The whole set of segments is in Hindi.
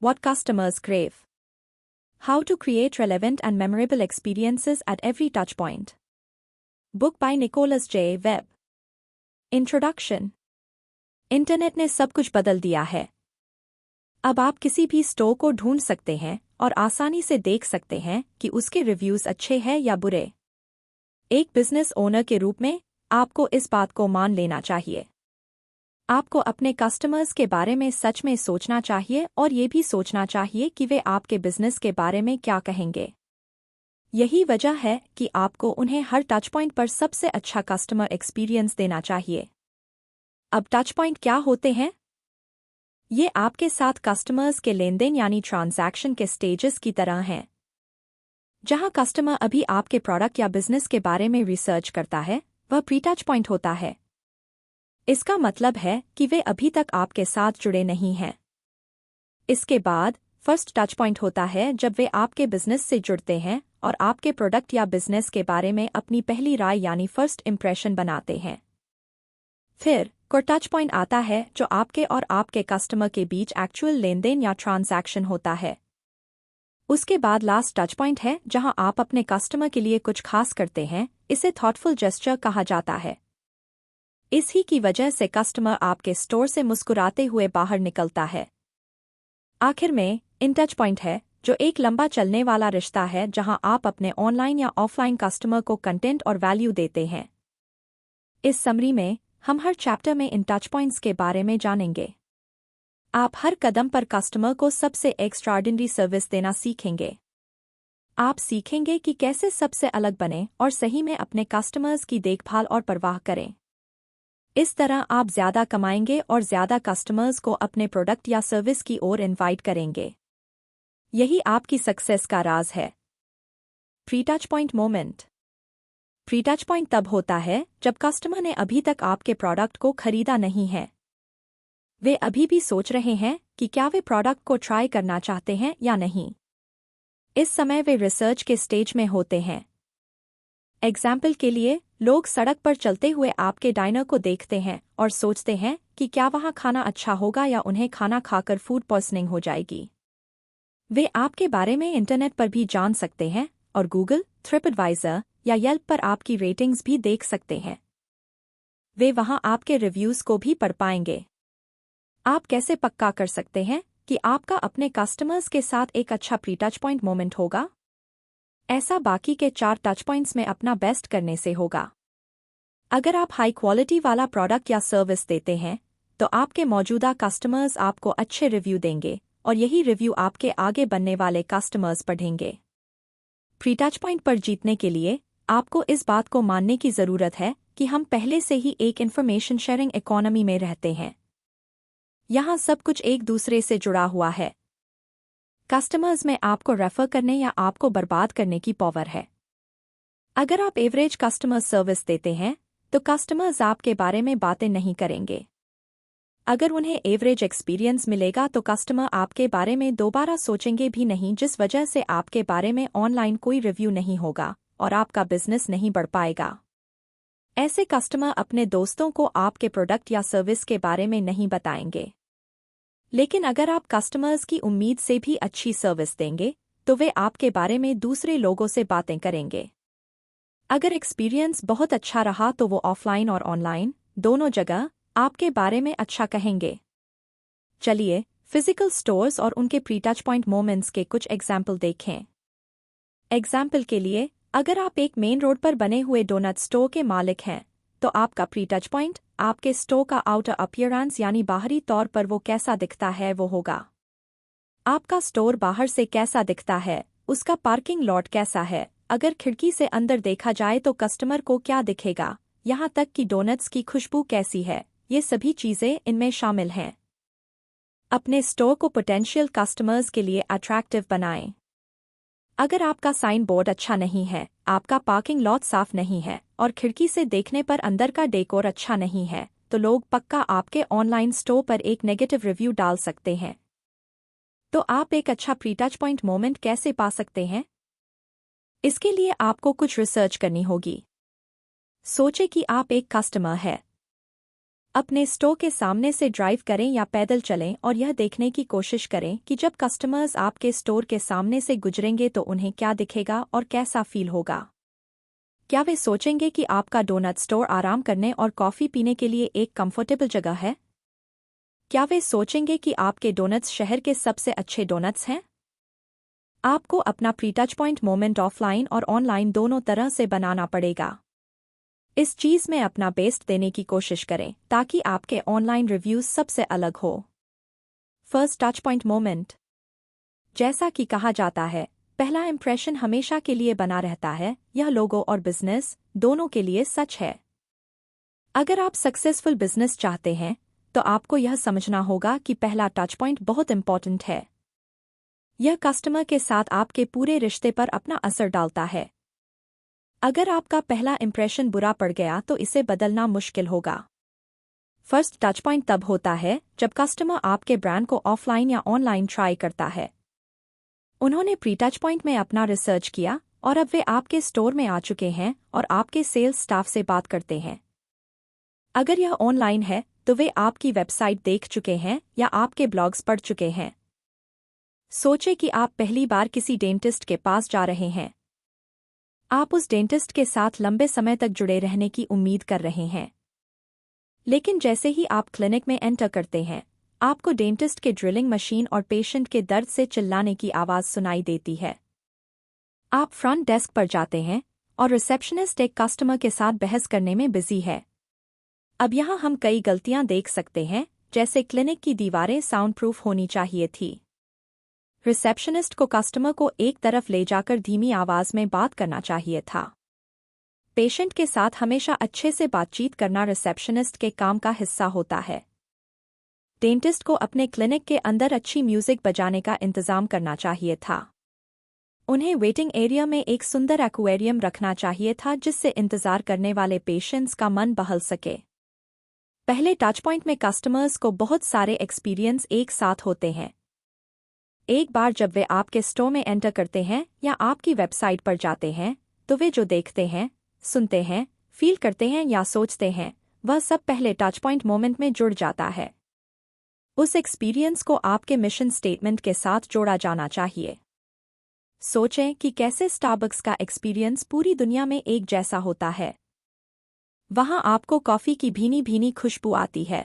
What customers crave. How to create relevant and memorable experiences at every touchpoint. Book by Nicholas J. Webb. Introduction. Internet ने सब कुछ बदल दिया है। अब आप किसी भी स्टोर को ढूंढ सकते हैं और आसानी से देख सकते हैं कि उसके रिव्यूज अच्छे हैं या बुरे। एक बिजनेस ओनर के रूप में आपको इस बात को मान लेना चाहिए। आपको अपने कस्टमर्स के बारे में सच में सोचना चाहिए और ये भी सोचना चाहिए कि वे आपके बिजनेस के बारे में क्या कहेंगे। यही वजह है कि आपको उन्हें हर टच पॉइंट पर सबसे अच्छा कस्टमर एक्सपीरियंस देना चाहिए। अब टच पॉइंट क्या होते हैं? ये आपके साथ कस्टमर्स के लेनदेन यानी ट्रांजैक्शन के स्टेजेस की तरह हैं। जहां कस्टमर अभी आपके प्रोडक्ट या बिजनेस के बारे में रिसर्च करता है, वह प्री टच पॉइंट होता है। इसका मतलब है कि वे अभी तक आपके साथ जुड़े नहीं हैं। इसके बाद फर्स्ट टच पॉइंट होता है जब वे आपके बिजनेस से जुड़ते हैं और आपके प्रोडक्ट या बिजनेस के बारे में अपनी पहली राय यानी फर्स्ट इंप्रेशन बनाते हैं। फिर कोर टच पॉइंट आता है जो आपके और आपके कस्टमर के बीच एक्चुअल लेनदेन या ट्रांजैक्शन होता है। उसके बाद लास्ट टच पॉइंट है जहां आप अपने कस्टमर के लिए कुछ खास करते हैं। इसे थॉटफुल जेस्चर कहा जाता है। इस ही की वजह से कस्टमर आपके स्टोर से मुस्कुराते हुए बाहर निकलता है। आखिर में इन टच पॉइंट है जो एक लंबा चलने वाला रिश्ता है जहां आप अपने ऑनलाइन या ऑफलाइन कस्टमर को कंटेंट और वैल्यू देते हैं। इस समरी में हम हर चैप्टर में इन टच पॉइंट्स के बारे में जानेंगे। आप हर कदम पर कस्टमर को सबसे एक्स्ट्राऑर्डिनरी सर्विस देना सीखेंगे। आप सीखेंगे कि कैसे सबसे अलग बने और सही में अपने कस्टमर्स की देखभाल और परवाह करें। इस तरह आप ज्यादा कमाएंगे और ज्यादा कस्टमर्स को अपने प्रोडक्ट या सर्विस की ओर इनवाइट करेंगे। यही आपकी सक्सेस का राज है। Pre touch point moment. Pre touch point तब होता है जब कस्टमर ने अभी तक आपके प्रोडक्ट को खरीदा नहीं है। वे अभी भी सोच रहे हैं कि क्या वे प्रोडक्ट को ट्राई करना चाहते हैं या नहीं। इस समय वे रिसर्च के स्टेज में होते हैं। एग्जाम्पल के लिए, लोग सड़क पर चलते हुए आपके डाइनर को देखते हैं और सोचते हैं कि क्या वहाँ खाना अच्छा होगा या उन्हें खाना खाकर फूड पॉइजनिंग हो जाएगी। वे आपके बारे में इंटरनेट पर भी जान सकते हैं और गूगल, ट्रिपएडवाइजर या येल्प पर आपकी रेटिंग्स भी देख सकते हैं। वे वहाँ आपके रिव्यूज को भी पढ़ पाएंगे। आप कैसे पक्का कर सकते हैं कि आपका अपने कस्टमर्स के साथ एक अच्छा प्री टच पॉइंट मोमेंट होगा? ऐसा बाकी के 4 टच पॉइंट्स में अपना बेस्ट करने से होगा। अगर आप हाई क्वालिटी वाला प्रोडक्ट या सर्विस देते हैं, तो आपके मौजूदा कस्टमर्स आपको अच्छे रिव्यू देंगे और यही रिव्यू आपके आगे बनने वाले कस्टमर्स पढ़ेंगे। प्री टच पॉइंट पर जीतने के लिए आपको इस बात को मानने की जरूरत है कि हम पहले से ही एक इन्फॉर्मेशन शेयरिंग इकोनॉमी में रहते हैं। यहाँ सब कुछ एक दूसरे से जुड़ा हुआ है। कस्टमर्स में आपको रेफर करने या आपको बर्बाद करने की पावर है। अगर आप एवरेज कस्टमर सर्विस देते हैं, तो कस्टमर्स आपके बारे में बातें नहीं करेंगे। अगर उन्हें एवरेज एक्सपीरियंस मिलेगा तो कस्टमर आपके बारे में दोबारा सोचेंगे भी नहीं, जिस वजह से आपके बारे में ऑनलाइन कोई रिव्यू नहीं होगा और आपका बिजनेस नहीं बढ़ पाएगा। ऐसे कस्टमर अपने दोस्तों को आपके प्रोडक्ट या सर्विस के बारे में नहीं बताएंगे। लेकिन अगर आप कस्टमर्स की उम्मीद से भी अच्छी सर्विस देंगे, तो वे आपके बारे में दूसरे लोगों से बातें करेंगे। अगर एक्सपीरियंस बहुत अच्छा रहा तो वो ऑफलाइन और ऑनलाइन दोनों जगह आपके बारे में अच्छा कहेंगे। चलिए फिजिकल स्टोर्स और उनके प्री टच पॉइंट मोमेंट्स के कुछ एग्जाम्पल देखें। एग्जाम्पल के लिए, अगर आप एक मेन रोड पर बने हुए डोनट स्टोर के मालिक हैं, तो आपका प्री टच पॉइंट आपके स्टोर का आउटर अपीयरेंस यानी बाहरी तौर पर वो कैसा दिखता है वो होगा। आपका स्टोर बाहर से कैसा दिखता है, उसका पार्किंग लॉट कैसा है, अगर खिड़की से अंदर देखा जाए तो कस्टमर को क्या दिखेगा, यहाँ तक कि डोनट्स की खुशबू कैसी है, ये सभी चीजें इनमें शामिल हैं। अपने स्टोर को पोटेंशियल कस्टमर्स के लिए अट्रैक्टिव बनाएं। अगर आपका साइन बोर्ड अच्छा नहीं है, आपका पार्किंग लॉट साफ नहीं है और खिड़की से देखने पर अंदर का डेकोर अच्छा नहीं है, तो लोग पक्का आपके ऑनलाइन स्टोर पर एक नेगेटिव रिव्यू डाल सकते हैं। तो आप एक अच्छा प्री टच पॉइंट मोमेंट कैसे पा सकते हैं? इसके लिए आपको कुछ रिसर्च करनी होगी। सोचे कि आप एक कस्टमर है। अपने स्टोर के सामने से ड्राइव करें या पैदल चलें और यह देखने की कोशिश करें कि जब कस्टमर्स आपके स्टोर के सामने से गुजरेंगे तो उन्हें क्या दिखेगा और कैसा फील होगा। क्या वे सोचेंगे कि आपका डोनट स्टोर आराम करने और कॉफ़ी पीने के लिए एक कंफर्टेबल जगह है? क्या वे सोचेंगे कि आपके डोनट्स शहर के सबसे अच्छे डोनट्स हैं? आपको अपना pre touch point moment offline और ऑनलाइन दोनों तरह से बनाना पड़ेगा। इस चीज़ में अपना बेस्ट देने की कोशिश करें ताकि आपके ऑनलाइन रिव्यूज सबसे अलग हो। First touch point moment. जैसा कि कहा जाता है, पहला इंप्रेशन हमेशा के लिए बना रहता है। यह लोगों और बिजनेस दोनों के लिए सच है। अगर आप सक्सेसफुल बिजनेस चाहते हैं तो आपको यह समझना होगा कि पहला टच पॉइंट बहुत इंपॉर्टेंट है। यह कस्टमर के साथ आपके पूरे रिश्ते पर अपना असर डालता है। अगर आपका पहला इंप्रेशन बुरा पड़ गया तो इसे बदलना मुश्किल होगा। फर्स्ट टच पॉइंट तब होता है जब कस्टमर आपके ब्रांड को ऑफलाइन या ऑनलाइन ट्राई करता है। उन्होंने प्री टच पॉइंट में अपना रिसर्च किया और अब वे आपके स्टोर में आ चुके हैं और आपके सेल्स स्टाफ से बात करते हैं। अगर यह ऑनलाइन है तो वे आपकी वेबसाइट देख चुके हैं या आपके ब्लॉग्स पढ़ चुके हैं। सोचे कि आप पहली बार किसी डेंटिस्ट के पास जा रहे हैं। आप उस डेंटिस्ट के साथ लंबे समय तक जुड़े रहने की उम्मीद कर रहे हैं। लेकिन जैसे ही आप क्लिनिक में एंटर करते हैं, आपको डेंटिस्ट के ड्रिलिंग मशीन और पेशेंट के दर्द से चिल्लाने की आवाज़ सुनाई देती है। आप फ्रंट डेस्क पर जाते हैं और रिसेप्शनिस्ट एक कस्टमर के साथ बहस करने में बिजी है। अब यहाँ हम कई गलतियाँ देख सकते हैं, जैसे क्लिनिक की दीवारें साउंड प्रूफ होनी चाहिए थी। रिसेप्शनिस्ट को कस्टमर को एक तरफ ले जाकर धीमी आवाज़ में बात करना चाहिए था। पेशेंट के साथ हमेशा अच्छे से बातचीत करना रिसेप्शनिस्ट के काम का हिस्सा होता है। डेंटिस्ट को अपने क्लिनिक के अंदर अच्छी म्यूजिक बजाने का इंतजाम करना चाहिए था। उन्हें वेटिंग एरिया में एक सुंदर एक्वेरियम रखना चाहिए था जिससे इंतजार करने वाले पेशेंट्स का मन बहल सके। पहले टच पॉइंट में कस्टमर्स को बहुत सारे एक्सपीरियंस एक साथ होते हैं। एक बार जब वे आपके स्टोर में एंटर करते हैं या आपकी वेबसाइट पर जाते हैं तो वे जो देखते हैं, सुनते हैं, फील करते हैं या सोचते हैं, वह सब पहले टच पॉइंट मोमेंट में जुड़ जाता है। उस एक्सपीरियंस को आपके मिशन स्टेटमेंट के साथ जोड़ा जाना चाहिए। सोचें कि कैसे स्टारबक्स का एक्सपीरियंस पूरी दुनिया में एक जैसा होता है। वहाँ आपको कॉफ़ी की भीनी भीनी खुशबू आती है।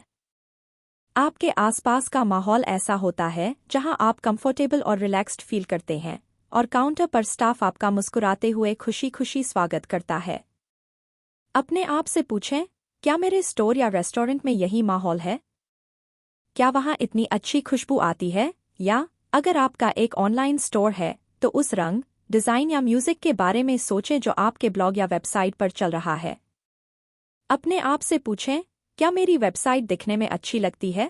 आपके आसपास का माहौल ऐसा होता है जहाँ आप कंफर्टेबल और रिलैक्स्ड फील करते हैं और काउंटर पर स्टाफ आपका मुस्कुराते हुए खुशी खुशी स्वागत करता है। अपने आप से पूछें, क्या मेरे स्टोर या रेस्टोरेंट में यही माहौल है? क्या वहाँ इतनी अच्छी खुशबू आती है? या अगर आपका एक ऑनलाइन स्टोर है तो उस रंग, डिज़ाइन या म्यूज़िक के बारे में सोचें जो आपके ब्लॉग या वेबसाइट पर चल रहा है। अपने आप से पूछें, क्या मेरी वेबसाइट दिखने में अच्छी लगती है?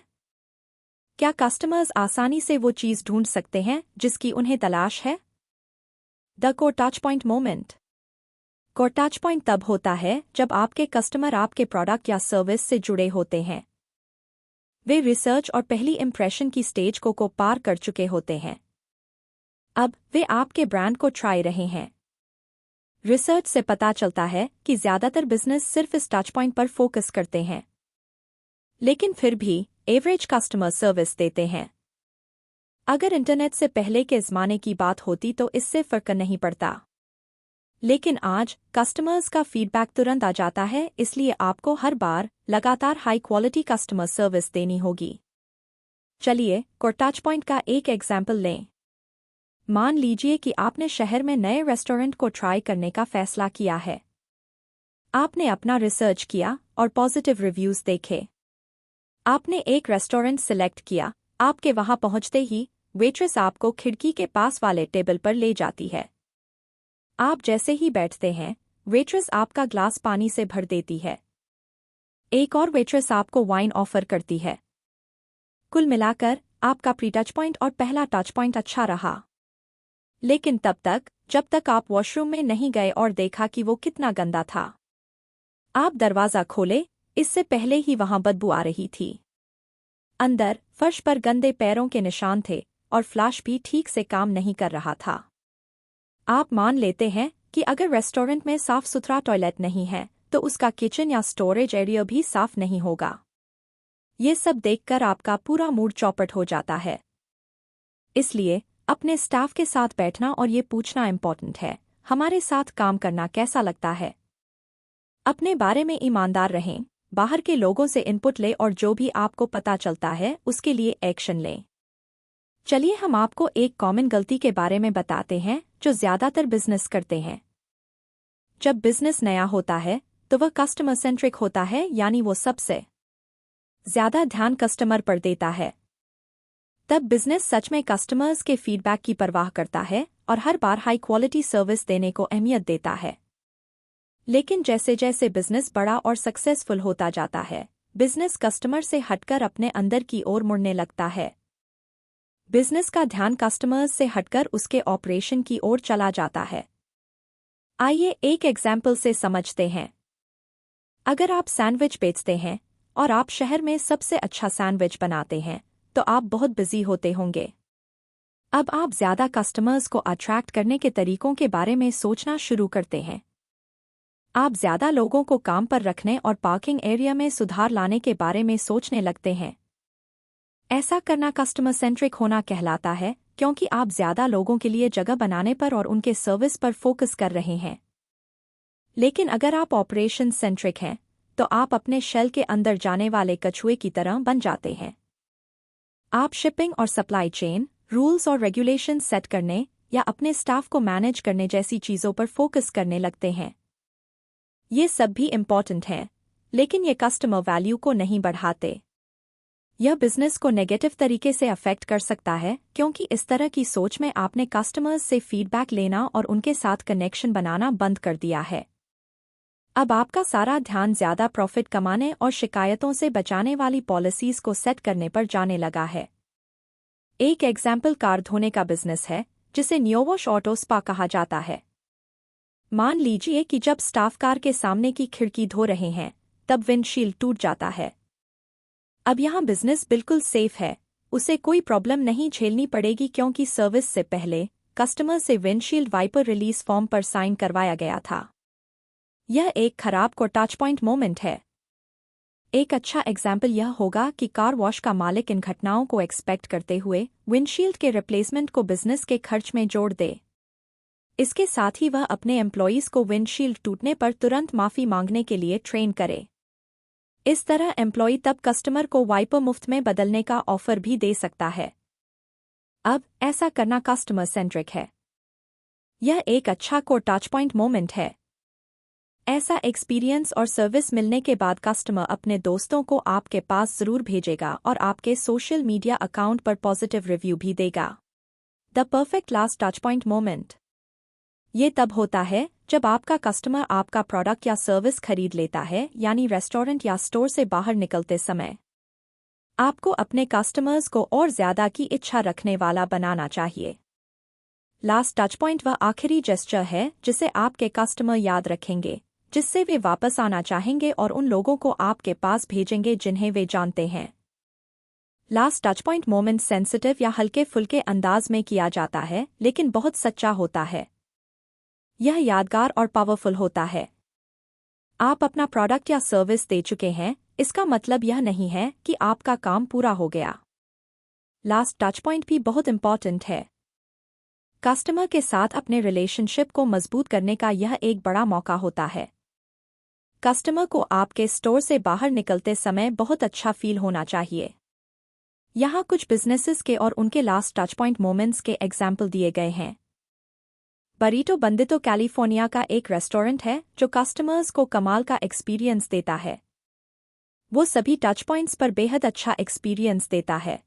क्या कस्टमर्स आसानी से वो चीज़ ढूंढ सकते हैं जिसकी उन्हें तलाश है? The core touch point moment. Core touch point तब होता है जब आपके कस्टमर आपके प्रोडक्ट या सर्विस से जुड़े होते हैं। वे रिसर्च और पहली इंप्रेशन की स्टेज को पार कर चुके होते हैं। अब वे आपके ब्रांड को ट्राई रहे हैं। रिसर्च से पता चलता है कि ज़्यादातर बिजनेस सिर्फ इस टच पॉइंट पर फोकस करते हैं, लेकिन फिर भी एवरेज कस्टमर सर्विस देते हैं। अगर इंटरनेट से पहले के ज़माने की बात होती तो इससे फर्क नहीं पड़ता, लेकिन आज कस्टमर्स का फीडबैक तुरंत आ जाता है, इसलिए आपको हर बार लगातार हाई क्वालिटी कस्टमर सर्विस देनी होगी। चलिए कोर टच पॉइंट का एक एग्जाम्पल लें। मान लीजिए कि आपने शहर में नए रेस्टोरेंट को ट्राई करने का फैसला किया है। आपने अपना रिसर्च किया और पॉजिटिव रिव्यूज देखे। आपने एक रेस्टोरेंट सिलेक्ट किया। आपके वहां पहुंचते ही वेट्रेस आपको खिड़की के पास वाले टेबल पर ले जाती है। आप जैसे ही बैठते हैं, वेट्रेस आपका ग्लास पानी से भर देती है। एक और वेट्रेस आपको वाइन ऑफर करती है। कुल मिलाकर आपका प्री टच पॉइंट और पहला टच पॉइंट अच्छा रहा, लेकिन तब तक जब तक आप वॉशरूम में नहीं गए और देखा कि वो कितना गंदा था। आप दरवाज़ा खोले, इससे पहले ही वहां बदबू आ रही थी। अंदर फर्श पर गंदे पैरों के निशान थे और फ्लैश भी ठीक से काम नहीं कर रहा था। आप मान लेते हैं कि अगर रेस्टोरेंट में साफ सुथरा टॉयलेट नहीं है तो उसका किचन या स्टोरेज एरिया भी साफ नहीं होगा। ये सब देखकर आपका पूरा मूड चौपट हो जाता है। इसलिए अपने स्टाफ के साथ बैठना और ये पूछना इम्पोर्टेंट है, हमारे साथ काम करना कैसा लगता है। अपने बारे में ईमानदार रहें, बाहर के लोगों से इनपुट लें और जो भी आपको पता चलता है उसके लिए एक्शन लें। चलिए हम आपको एक कॉमन गलती के बारे में बताते हैं जो ज़्यादातर बिजनेस करते हैं। जब बिजनेस नया होता है तो वह कस्टमर सेंट्रिक होता है, यानी वो सबसे ज़्यादा ध्यान कस्टमर पर देता है। तब बिजनेस सच में कस्टमर्स के फीडबैक की परवाह करता है और हर बार हाई क्वालिटी सर्विस देने को अहमियत देता है। लेकिन जैसे जैसे बिजनेस बड़ा और सक्सेसफुल होता जाता है, बिजनेस कस्टमर से हटकर अपने अंदर की ओर मुड़ने लगता है। बिजनेस का ध्यान कस्टमर्स से हटकर उसके ऑपरेशन की ओर चला जाता है। आइए एक एग्जाम्पल से समझते हैं। अगर आप सैंडविच बेचते हैं और आप शहर में सबसे अच्छा सैंडविच बनाते हैं तो आप बहुत बिजी होते होंगे। अब आप ज़्यादा कस्टमर्स को अट्रैक्ट करने के तरीकों के बारे में सोचना शुरू करते हैं। आप ज़्यादा लोगों को काम पर रखने और पार्किंग एरिया में सुधार लाने के बारे में सोचने लगते हैं। ऐसा करना कस्टमर सेंट्रिक होना कहलाता है, क्योंकि आप ज़्यादा लोगों के लिए जगह बनाने पर और उनके सर्विस पर फोकस कर रहे हैं। लेकिन अगर आप ऑपरेशन सेंट्रिक हैं तो आप अपने शेल के अंदर जाने वाले कछुए की तरह बन जाते हैं। आप शिपिंग और सप्लाई चेन, रूल्स और रेगुलेशन सेट करने या अपने स्टाफ को मैनेज करने जैसी चीज़ों पर फोकस करने लगते हैं। ये सब भी इम्पॉर्टेंट हैं, लेकिन ये कस्टमर वैल्यू को नहीं बढ़ाते। यह बिजनेस को नेगेटिव तरीके से अफेक्ट कर सकता है, क्योंकि इस तरह की सोच में आपने कस्टमर्स से फीडबैक लेना और उनके साथ कनेक्शन बनाना बंद कर दिया है। अब आपका सारा ध्यान ज़्यादा प्रॉफिट कमाने और शिकायतों से बचाने वाली पॉलिसीज को सेट करने पर जाने लगा है। एक एग्जाम्पल कार धोने का बिजनेस है, जिसे न्योवॉश ऑटो स्पा कहा जाता है। मान लीजिए कि जब स्टाफ कार के सामने की खिड़की धो रहे हैं, तब विंडशील्ड टूट जाता है। अब यहाँ बिजनेस बिल्कुल सेफ है, उसे कोई प्रॉब्लम नहीं झेलनी पड़ेगी, क्योंकि सर्विस से पहले कस्टमर से विंडशील्ड वाइपर रिलीज फॉर्म पर साइन करवाया गया था। यह एक खराब को टच पॉइंट मोमेंट है। एक अच्छा एग्जाम्पल यह होगा कि कार वॉश का मालिक इन घटनाओं को एक्सपेक्ट करते हुए विंडशील्ड के रिप्लेसमेंट को बिजनेस के खर्च में जोड़ दे। इसके साथ ही वह अपने एम्प्लॉयीज को विंडशील्ड टूटने पर तुरंत माफी मांगने के लिए ट्रेन करे। इस तरह एम्प्लॉई तब कस्टमर को वाइपर मुफ्त में बदलने का ऑफर भी दे सकता है। अब ऐसा करना कस्टमर सेंट्रिक है। यह एक अच्छा को टच पॉइंट मोमेंट है। ऐसा एक्सपीरियंस और सर्विस मिलने के बाद कस्टमर अपने दोस्तों को आपके पास जरूर भेजेगा और आपके सोशल मीडिया अकाउंट पर पॉजिटिव रिव्यू भी देगा। The perfect last touch point moment ये तब होता है जब आपका कस्टमर आपका प्रोडक्ट या सर्विस खरीद लेता है, यानी रेस्टोरेंट या स्टोर से बाहर निकलते समय। आपको अपने कस्टमर्स को और ज़्यादा की इच्छा रखने वाला बनाना चाहिए। लास्ट टच पॉइंट वह आखिरी जेस्चर है जिसे आपके कस्टमर याद रखेंगे, जिससे वे वापस आना चाहेंगे और उन लोगों को आपके पास भेजेंगे जिन्हें वे जानते हैं। Last touch point moment sensitive या हल्के फुल्के अंदाज में किया जाता है, लेकिन बहुत सच्चा होता है। यह यादगार और पावरफुल होता है। आप अपना प्रोडक्ट या सर्विस दे चुके हैं, इसका मतलब यह नहीं है कि आपका काम पूरा हो गया। लास्ट टच पॉइंट भी बहुत इंपॉर्टेंट है। कस्टमर के साथ अपने रिलेशनशिप को मजबूत करने का यह एक बड़ा मौका होता है। कस्टमर को आपके स्टोर से बाहर निकलते समय बहुत अच्छा फील होना चाहिए। यहाँ कुछ बिजनेसेस के और उनके लास्ट टच पॉइंट मोमेंट्स के एग्जाम्पल दिए गए हैं। बरीटो बंदितो कैलिफोर्निया का एक रेस्टोरेंट है जो कस्टमर्स को कमाल का एक्सपीरियंस देता है। वो सभी टच पॉइंट्स पर बेहद अच्छा एक्सपीरियंस देता है।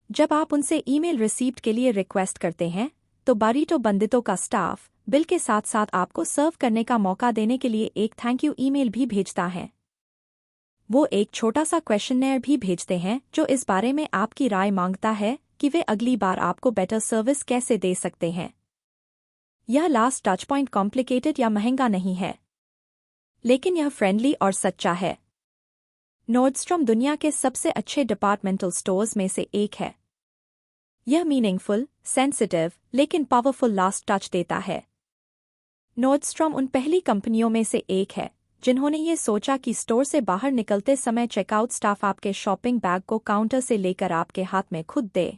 जब आप उनसे ईमेल रिसीप्ट के लिए रिक्वेस्ट करते हैं तो बरीटो बंदितो का स्टाफ बिल के साथ साथ आपको सर्व करने का मौका देने के लिए एक थैंक यू ईमेल भी भेजता है। वो एक छोटा सा क्वेश्चनर भी भेजते हैं जो इस बारे में आपकी राय मांगता है कि वे अगली बार आपको बेटर सर्विस कैसे दे सकते हैं। यह लास्ट टच पॉइंट कॉम्प्लिकेटेड या महंगा नहीं है, लेकिन यह फ्रेंडली और सच्चा है। नॉर्डस्ट्रॉम दुनिया के सबसे अच्छे डिपार्टमेंटल स्टोर्स में से एक है। यह मीनिंगफुल, सेंसिटिव लेकिन पावरफुल लास्ट टच देता है। नॉर्डस्ट्रॉम उन पहली कंपनियों में से एक है जिन्होंने ये सोचा कि स्टोर से बाहर निकलते समय चेकआउट स्टाफ आपके शॉपिंग बैग को काउंटर से लेकर आपके हाथ में खुद दे।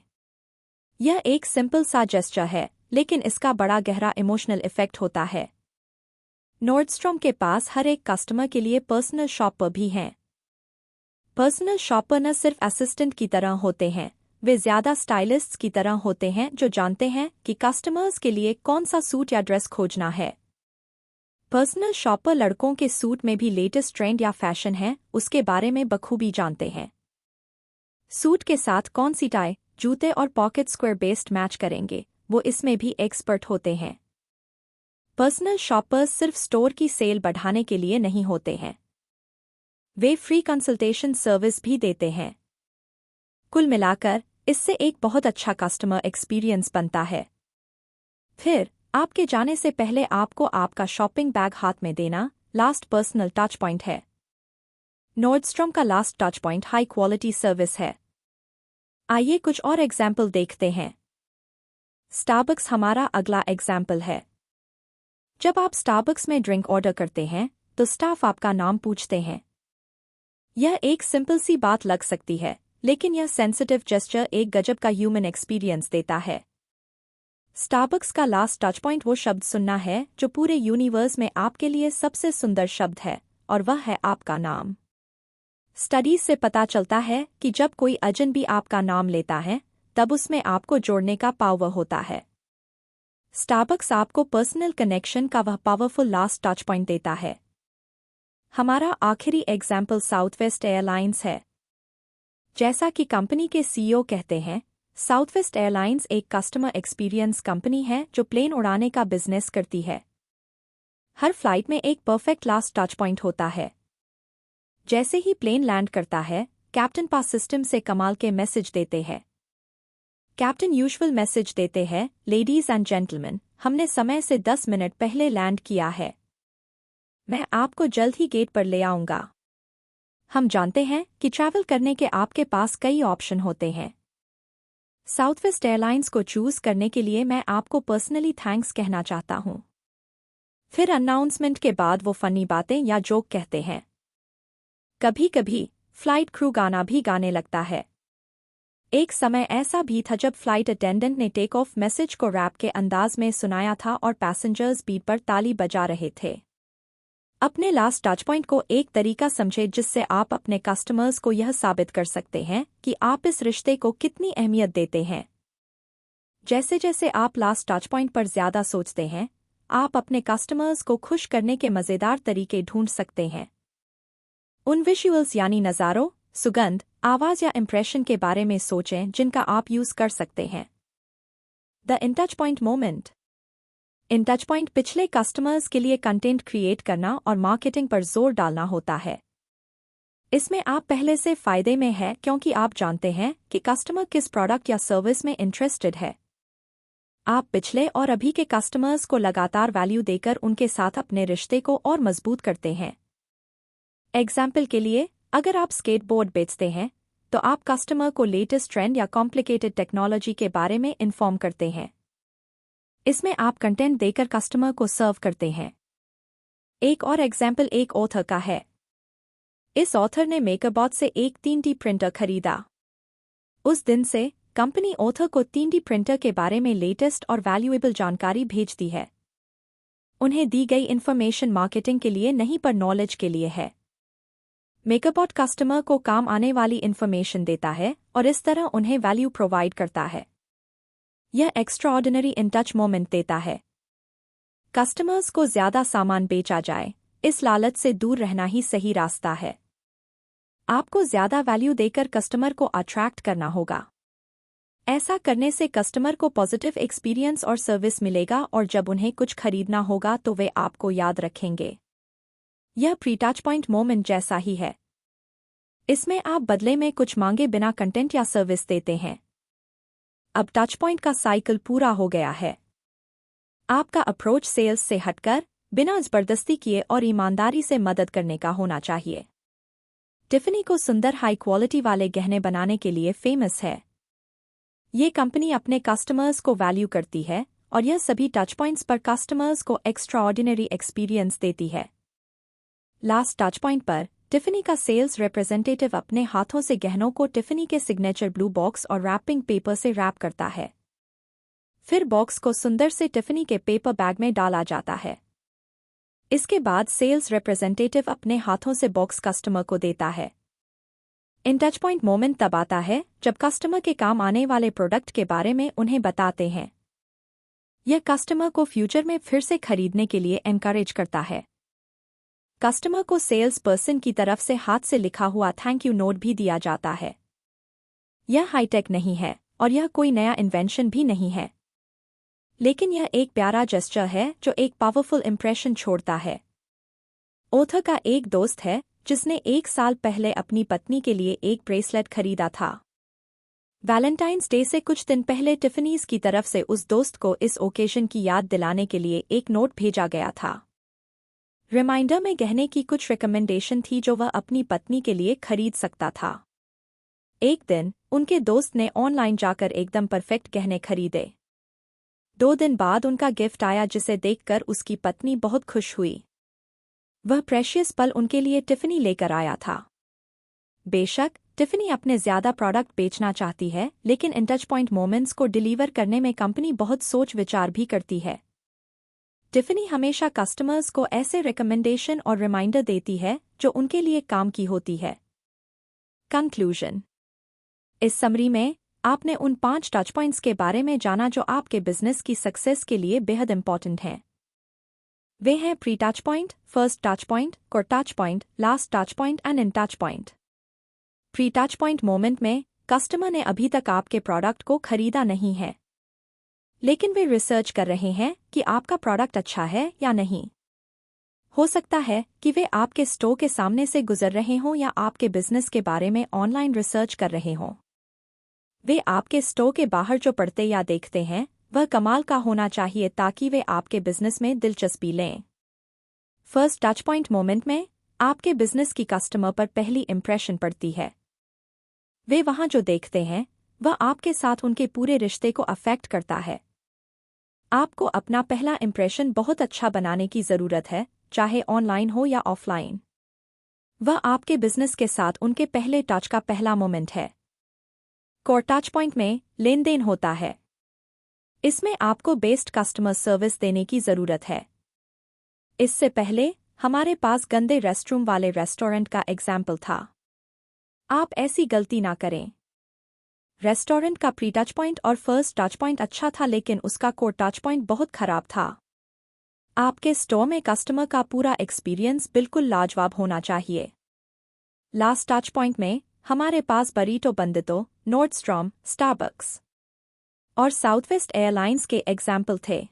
यह एक सिंपल सा जेस्चर है, लेकिन इसका बड़ा गहरा इमोशनल इफेक्ट होता है। नॉर्डस्ट्रॉम के पास हर एक कस्टमर के लिए पर्सनल शॉपर भी हैं। पर्सनल शॉपर न सिर्फ असिस्टेंट की तरह होते हैं, वे ज्यादा स्टाइलिस्ट्स की तरह होते हैं जो जानते हैं कि कस्टमर्स के लिए कौन सा सूट या ड्रेस खोजना है। पर्सनल शॉपर लड़कों के सूट में भी लेटेस्ट ट्रेंड या फैशन है उसके बारे में बखूबी जानते हैं। सूट के साथ कौन सी टाई, जूते और पॉकेट स्क्वायर बेस्ड मैच करेंगे, वो इसमें भी एक्सपर्ट होते हैं। पर्सनल शॉपर्स सिर्फ स्टोर की सेल बढ़ाने के लिए नहीं होते हैं, वे फ्री कंसल्टेशन सर्विस भी देते हैं। कुल मिलाकर इससे एक बहुत अच्छा कस्टमर एक्सपीरियंस बनता है। फिर आपके जाने से पहले आपको आपका शॉपिंग बैग हाथ में देना लास्ट पर्सनल टच पॉइंट है। नॉर्डस्ट्रॉम का last touch point high quality service है। आइए कुछ और एग्जाम्पल देखते हैं। स्टारबक्स हमारा अगला एग्जाम्पल है। जब आप स्टारबक्स में ड्रिंक ऑर्डर करते हैं तो स्टाफ आपका नाम पूछते हैं। यह एक सिंपल सी बात लग सकती है, लेकिन यह सेंसिटिव जेस्चर एक गजब का ह्यूमन एक्सपीरियंस देता है। स्टारबक्स का लास्ट टच पॉइंट वो शब्द सुनना है जो पूरे यूनिवर्स में आपके लिए सबसे सुंदर शब्द है, और वह है आपका नाम। स्टडीज से पता चलता है कि जब कोई अजनबी आपका नाम लेता है तब उसमें आपको जोड़ने का पावर होता है। स्टारबक्स आपको पर्सनल कनेक्शन का वह पावरफुल लास्ट टच पॉइंट देता है। हमारा आखिरी एग्जाम्पल साउथवेस्ट एयरलाइंस है। जैसा कि कंपनी के सीईओ कहते हैं, साउथवेस्ट एयरलाइंस एक कस्टमर एक्सपीरियंस कंपनी है जो प्लेन उड़ाने का बिजनेस करती है। हर फ्लाइट में एक परफेक्ट लास्ट टच पॉइंट होता है। जैसे ही प्लेन लैंड करता है, कैप्टन पास सिस्टम से कमाल के मैसेज देते हैं। कैप्टन यूजुअल मैसेज देते हैं, लेडीज एंड जेंटलमैन, हमने समय से 10 मिनट पहले लैंड किया है। मैं आपको जल्द ही गेट पर ले आऊंगा। हम जानते हैं कि ट्रैवल करने के आपके पास कई ऑप्शन होते हैं। साउथवेस्ट एयरलाइंस को चूज करने के लिए मैं आपको पर्सनली थैंक्स कहना चाहता हूं। फिर अनाउंसमेंट के बाद वो फनी बातें या जोक कहते हैं। कभी कभी फ्लाइट क्रू गाना भी गाने लगता है। एक समय ऐसा भी था जब फ्लाइट अटेंडेंट ने टेक ऑफ मैसेज को रैप के अंदाज में सुनाया था और पैसेंजर्स बीट पर ताली बजा रहे थे। अपने लास्ट टच पॉइंट को एक तरीका समझे जिससे आप अपने कस्टमर्स को यह साबित कर सकते हैं कि आप इस रिश्ते को कितनी अहमियत देते हैं। जैसे जैसे आप लास्ट टच पॉइंट पर ज्यादा सोचते हैं, आप अपने कस्टमर्स को खुश करने के मजेदार तरीके ढूंढ सकते हैं। उन विजुअल्स यानी नज़ारों, सुगंध, आवाज या इंप्रेशन के बारे में सोचें जिनका आप यूज कर सकते हैं। The in touch point moment. In touch point पिछले कस्टमर्स के लिए कंटेंट क्रिएट करना और मार्केटिंग पर जोर डालना होता है। इसमें आप पहले से फायदे में हैं क्योंकि आप जानते हैं कि कस्टमर किस प्रोडक्ट या सर्विस में इंटरेस्टेड है। आप पिछले और अभी के कस्टमर्स को लगातार वैल्यू देकर उनके साथ अपने रिश्ते को और मजबूत करते हैं। एग्जाम्पल के लिए, अगर आप स्केटबोर्ड बेचते हैं तो आप कस्टमर को लेटेस्ट ट्रेंड या कॉम्प्लिकेटेड टेक्नोलॉजी के बारे में इन्फॉर्म करते हैं। इसमें आप कंटेंट देकर कस्टमर को सर्व करते हैं। एक और एग्जाम्पल एक ऑथर का है। इस ऑथर ने मेकरबॉट से एक 3D प्रिंटर खरीदा। उस दिन से कंपनी ऑथर को 3D प्रिंटर के बारे में लेटेस्ट और वैल्यूएबल जानकारी भेजती है। उन्हें दी गई इन्फॉर्मेशन मार्केटिंग के लिए नहीं पर नॉलेज के लिए है। मेकरबॉट कस्टमर को काम आने वाली इन्फॉर्मेशन देता है और इस तरह उन्हें वैल्यू प्रोवाइड करता है। यह एक्स्ट्राऑर्डिनरी इन टच मोमेंट देता है। कस्टमर्स को ज्यादा सामान बेचा जाए, इस लालच से दूर रहना ही सही रास्ता है। आपको ज्यादा वैल्यू देकर कस्टमर को अट्रैक्ट करना होगा। ऐसा करने से कस्टमर को पॉजिटिव एक्सपीरियंस और सर्विस मिलेगा और जब उन्हें कुछ खरीदना होगा तो वे आपको याद रखेंगे। यह प्री टच पॉइंट मोमेंट जैसा ही है। इसमें आप बदले में कुछ मांगे बिना कंटेंट या सर्विस देते हैं। अब टच पॉइंट का साइकिल पूरा हो गया है। आपका अप्रोच सेल्स से हटकर बिना जबरदस्ती किए और ईमानदारी से मदद करने का होना चाहिए। टिफनी को सुंदर हाई क्वालिटी वाले गहने बनाने के लिए फेमस है। ये कंपनी अपने कस्टमर्स को वैल्यू करती है और यह सभी टच पॉइंट्स पर कस्टमर्स को एक्स्ट्राऑर्डिनरी एक्सपीरियंस देती है। लास्ट टच पॉइंट पर टिफनी का सेल्स रिप्रेजेंटेटिव अपने हाथों से गहनों को टिफनी के सिग्नेचर ब्लू बॉक्स और रैपिंग पेपर से रैप करता है। फिर बॉक्स को सुंदर से टिफनी के पेपर बैग में डाला जाता है। इसके बाद सेल्स रिप्रेजेंटेटिव अपने हाथों से बॉक्स कस्टमर को देता है। इन टच पॉइंट मोमेंट तब आता है जब कस्टमर के काम आने वाले प्रोडक्ट के बारे में उन्हें बताते हैं। यह कस्टमर को फ्यूचर में फिर से खरीदने के लिए एनकरेज करता है। कस्टमर को सेल्स पर्सन की तरफ से हाथ से लिखा हुआ थैंक यू नोट भी दिया जाता है। यह हाईटेक नहीं है और यह कोई नया इन्वेंशन भी नहीं है, लेकिन यह एक प्यारा जेस्चर है जो एक पावरफुल इंप्रेशन छोड़ता है। ऑथर का एक दोस्त है जिसने 1 साल पहले अपनी पत्नी के लिए एक ब्रेसलेट खरीदा था। वैलेंटाइंस डे से कुछ दिन पहले टिफनीज की तरफ से उस दोस्त को इस ओकेजन की याद दिलाने के लिए एक नोट भेजा गया था। रिमाइंडर में गहने की कुछ रिकमेंडेशन थी जो वह अपनी पत्नी के लिए खरीद सकता था। एक दिन उनके दोस्त ने ऑनलाइन जाकर एकदम परफेक्ट गहने खरीदे। 2 दिन बाद उनका गिफ्ट आया जिसे देखकर उसकी पत्नी बहुत खुश हुई। वह प्रेशियस पल उनके लिए टिफनी लेकर आया था। बेशक टिफनी अपने ज्यादा प्रोडक्ट बेचना चाहती है, लेकिन इन टच पॉइंट मोमेंट्स को डिलीवर करने में कंपनी बहुत सोच विचार भी करती है। टिफनी हमेशा कस्टमर्स को ऐसे रिकमेंडेशन और रिमाइंडर देती है जो उनके लिए काम की होती है। कंक्लूजन। इस समरी में आपने उन 5 टच पॉइंट्स के बारे में जाना जो आपके बिजनेस की सक्सेस के लिए बेहद इंपॉर्टेंट हैं। वे हैं pre touch point, first touch point, core touch point, last touch point and in touch point. Pre touch point moment में कस्टमर ने अभी तक आपके प्रोडक्ट को खरीदा नहीं है, लेकिन वे रिसर्च कर रहे हैं कि आपका प्रोडक्ट अच्छा है या नहीं। हो सकता है कि वे आपके स्टोर के सामने से गुजर रहे हों या आपके बिजनेस के बारे में ऑनलाइन रिसर्च कर रहे हों। वे आपके स्टोर के बाहर जो पढ़ते या देखते हैं वह कमाल का होना चाहिए ताकि वे आपके बिजनेस में दिलचस्पी लें। फर्स्ट टच पॉइंट मोमेंट में आपके बिजनेस की कस्टमर पर पहली इंप्रेशन पड़ती है। वे वहां जो देखते हैं वह आपके साथ उनके पूरे रिश्ते को अफेक्ट करता है। आपको अपना पहला इंप्रेशन बहुत अच्छा बनाने की जरूरत है, चाहे ऑनलाइन हो या ऑफलाइन। वह आपके बिजनेस के साथ उनके पहले टच का पहला मोमेंट है। कोर टच पॉइंट में लेन देन होता है। इसमें आपको बेस्ट कस्टमर सर्विस देने की जरूरत है। इससे पहले हमारे पास गंदे रेस्टरूम वाले रेस्टोरेंट का एग्जाम्पल था। आप ऐसी गलती ना करें। रेस्टोरेंट का प्री टच पॉइंट और फर्स्ट टच पॉइंट अच्छा था, लेकिन उसका कोर टच पॉइंट बहुत खराब था। आपके स्टोर में कस्टमर का पूरा एक्सपीरियंस बिल्कुल लाजवाब होना चाहिए। लास्ट टच पॉइंट में हमारे पास बरीटो बंदितो, नॉर्डस्ट्रॉम, स्टारबक्स और साउथवेस्ट एयरलाइंस के एग्जाम्पल थे।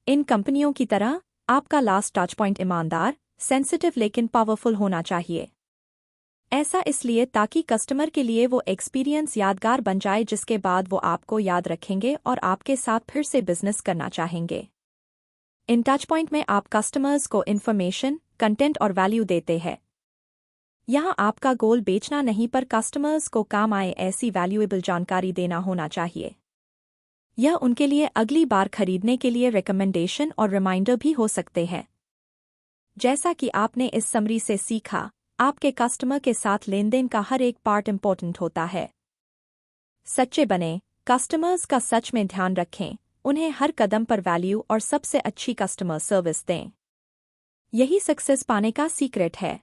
इन कंपनियों की तरह आपका लास्ट टच पॉइंट ईमानदार, सेंसिटिव लेकिन पावरफुल होना चाहिए। ऐसा इसलिए ताकि कस्टमर के लिए वो एक्सपीरियंस यादगार बन जाए जिसके बाद वो आपको याद रखेंगे और आपके साथ फिर से बिजनेस करना चाहेंगे। इन टच पॉइंट में आप कस्टमर्स को इन्फॉर्मेशन, कंटेंट और वैल्यू देते हैं। यहाँ आपका गोल बेचना नहीं पर कस्टमर्स को काम आए ऐसी वैल्यूएबल जानकारी देना होना चाहिए। यह उनके लिए अगली बार खरीदने के लिए रिकमेंडेशन और रिमाइंडर भी हो सकते हैं। जैसा कि आपने इस समरी से सीखा, आपके कस्टमर के साथ लेनदेन का हर एक पार्ट इंपॉर्टेंट होता है। सच्चे बने, कस्टमर्स का सच में ध्यान रखें, उन्हें हर कदम पर वैल्यू और सबसे अच्छी कस्टमर सर्विस दें। यही सक्सेस पाने का सीक्रेट है।